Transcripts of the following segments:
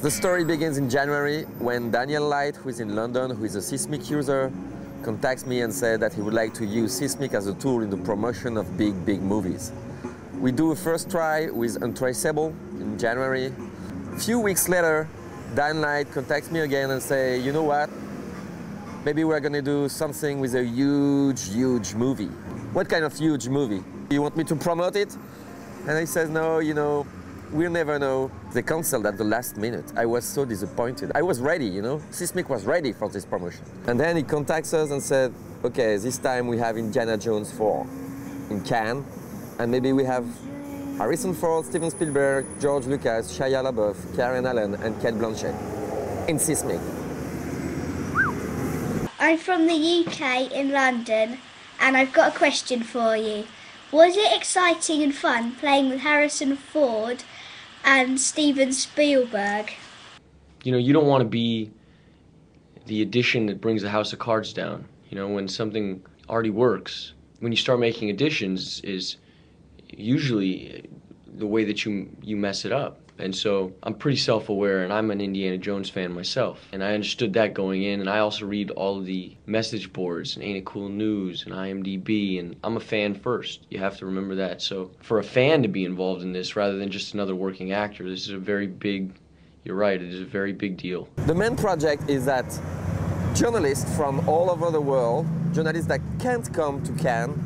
The story begins in January when Daniel Light, who is in London, who is a Seesmic user, contacts me and said that he would like to use Seesmic as a tool in the promotion of big movies. We do a first try with Untraceable in January. A few weeks later, Dan Light contacts me again and say, you know what? Maybe we're gonna do something with a huge movie. What kind of huge movie? You want me to promote it? And I said, no, you know, we'll never know. They canceled at the last minute. I was so disappointed. I was ready, you know? Seesmic was ready for this promotion. And then he contacts us and said, okay, this time we have Indiana Jones 4 in Cannes, and maybe we have Harrison Ford, Steven Spielberg, George Lucas, Shia LaBeouf, Allen and Cate Blanchett in Seesmic. I'm from the UK in London, and I've got a question for you. Was it exciting and fun playing with Harrison Ford and Steven Spielberg? You know, you don't want to be the addition that brings the house of cards down. You know, when something already works, when you start making additions is usually the way that you mess it up. And so I'm pretty self-aware, and I'm an Indiana Jones fan myself. And I understood that going in, and I also read all of the message boards and Ain't It Cool News and IMDb, and I'm a fan first. You have to remember that. So for a fan to be involved in this rather than just another working actor, this is a very big, you're right, it is a very big deal. The main project is that journalists from all over the world, journalists that can't come to Cannes,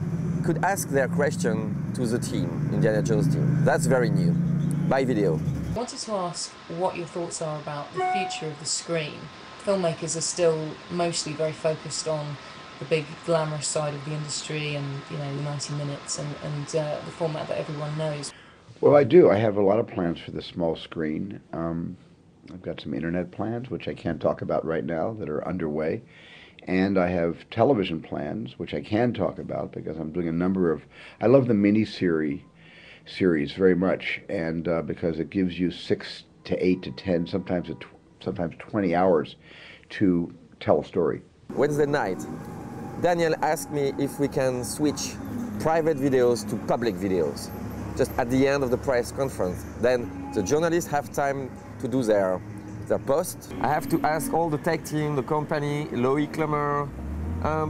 could ask their question to the team, Indiana Jones team. That's very new, by video. I wanted to ask what your thoughts are about the future of the screen. Filmmakers are still mostly very focused on the big glamorous side of the industry and, you know, the 90 minutes and the format that everyone knows. Well, I do. I have a lot of plans for the small screen. I've got some internet plans, which I can't talk about right now, that are underway. And I have television plans, which I can talk about because I'm doing a number of... I love the mini-series very much, and because it gives you 6 to 8 to 10, sometimes 20 hours to tell a story. Wednesday night, Daniel asked me if we can switch private videos to public videos, just at the end of the press conference. Then the journalists have time to do their post. I have to ask all the tech team, the company, Loïc Lemer,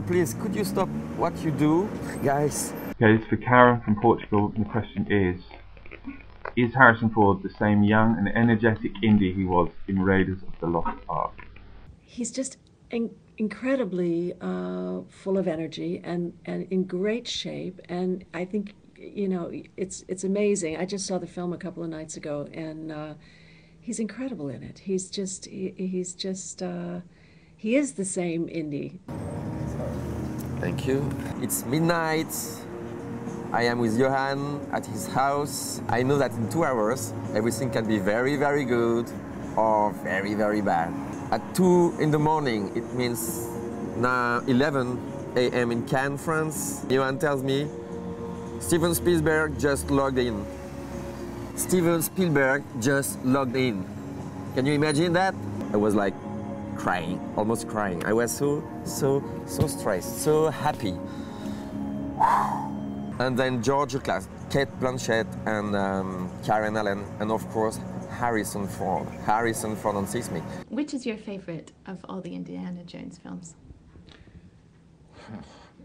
please, could you stop what you do, guys? Okay, this is for Karen from Portugal, and the question is Harrison Ford the same young and energetic indie he was in Raiders of the Lost Ark? He's just incredibly full of energy and in great shape, and I think, you know, it's amazing. I just saw the film a couple of nights ago, and he's incredible in it. He is the same indie. Thank you. It's midnight. I am with Johan at his house. I know that in 2 hours, everything can be very, very good or very, very bad. At 2 in the morning, it means now 11 a.m. in Cannes, France. Johan tells me, Steven Spielberg just logged in. Steven Spielberg just logged in. Can you imagine that? I was like crying, almost crying. I was so stressed, so happy. And then George Lucas, Cate Blanchett, and Karen Allen, and of course Harrison Ford on Seesmic. Which is your favorite of all the Indiana Jones films?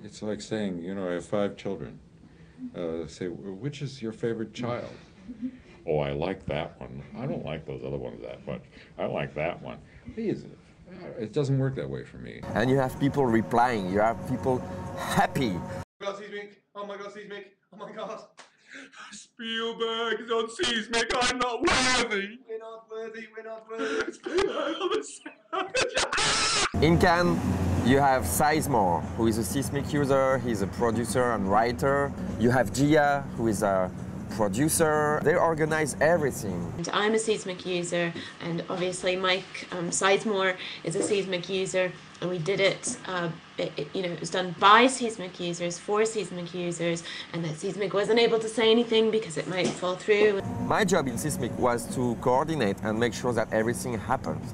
It's like saying, you know, I have 5 children. Say, which is your favorite child? Oh, I like that one. I don't like those other ones that much. I like that one. It doesn't work that way for me. And you have people replying, you have people happy. Oh my God, Seesmic! Oh my God! Spielberg is on Seesmic. I'm not worthy. We're not worthy. We're not worthy. In Cannes, you have Sizemore, who is a Seesmic user. He's a producer and writer. You have Gia, who is a producer. They organize everything. And I'm a Seesmic user, and obviously Mike Sizemore is a Seesmic user, and we did it. You know, it was done by Seesmic users for Seesmic users, and that Seesmic wasn't able to say anything because it might fall through. My job in Seesmic was to coordinate and make sure that everything happens.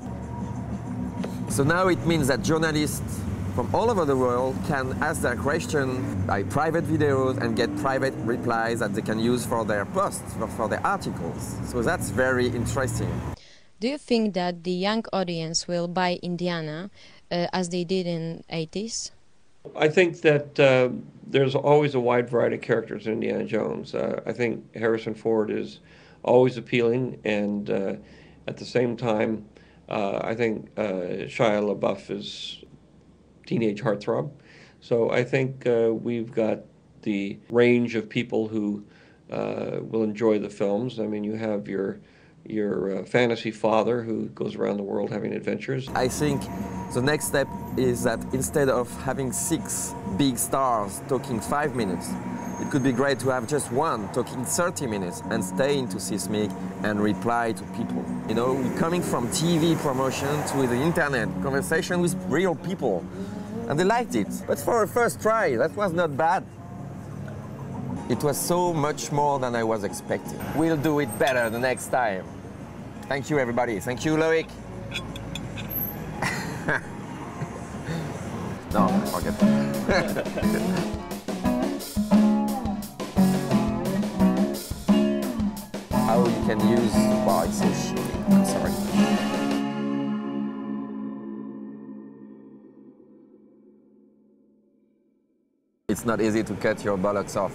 So now it means that journalists from all over the world can ask their question by private videos and get private replies that they can use for their posts, for their articles. So that's very interesting. Do you think that the young audience will buy Indiana as they did in 80s? I think that there's always a wide variety of characters in Indiana Jones. I think Harrison Ford is always appealing, and at the same time, I think Shia LaBeouf is teenage heartthrob. So I think we've got the range of people who will enjoy the films. I mean, you have your fantasy father who goes around the world having adventures. I think the next step is that instead of having 6 big stars talking 5 minutes, it could be great to have just one talking 30 minutes and stay into Seesmic and reply to people. You know, coming from TV promotion to the internet, conversation with real people, and they liked it. But for a first try, that was not bad. It was so much more than I was expecting. We'll do it better the next time. Thank you, everybody. Thank you, Loic. No, forget that. How you can use... Wow, it's so shitty. I'm sorry. It's not easy to cut your bollocks off.